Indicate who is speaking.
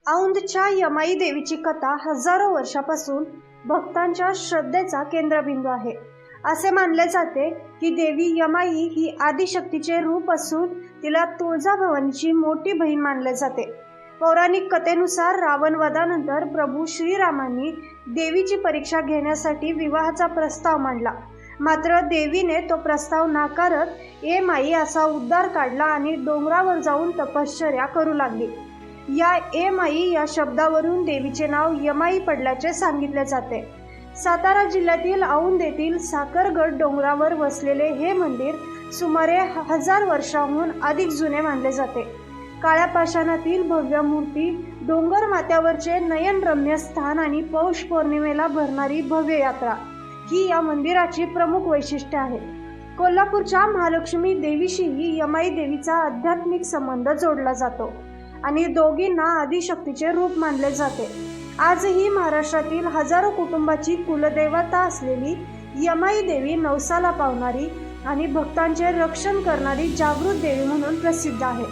Speaker 1: औंधच्या यमाई देवीची कथा हजारो वर्षापासून भक्तांच्या श्रद्धेचा केंद्रबिंदू आहे। असे मानले जाते की देवी यमाई ही आदिशक्तीचे रूप असून तिला तुळजाभवानीची मोठी बहीण मानले जाते। पौराणिक कथेनुसार रावण वधानंतर प्रभू श्रीरामांनी देवीची परीक्षा घेण्यासाठी विवाहाचा प्रस्ताव मांडला, मात्र देवीने तो प्रस्ताव नाकारत ए माई असा उद्गार काढला आणि डोंगरावर जाऊन तपश्चर्या करू लागली। या ए माई या शब्दावरून देवीचे नाव यमाई पडल्याचे सांगितले जाते। सातारा जिल्ह्यातील औंध येथील साखरगड डोंगरावर वसलेले हे मंदिर सुमारे 1000 वर्षांहून अधिक जुने मानले जाते। काळ्या पाषाणातील भव्य मूर्ती, डोंगर माथ्यावरचे नयनरम्य स्थान आणि पौष पौर्णिमेला भरणारी भव्य यात्रा ही या मंदिराची प्रमुख वैशिष्ट्ये आहेत। कोल्हापूरच्या महालक्ष्मी देवीशीही यमाई देवीचा आध्यात्मिक संबंध जोडला जातो आणि दोघींना आदिशक्तीचे रूप मानले जाते। आजही महाराष्ट्रातील हजारो कुटुंबाची कुलदेवता असलेली यमाई देवी नवसाला पावणारी आणि भक्तांचे रक्षण करणारी जागृत देवी म्हणून प्रसिद्ध आहे।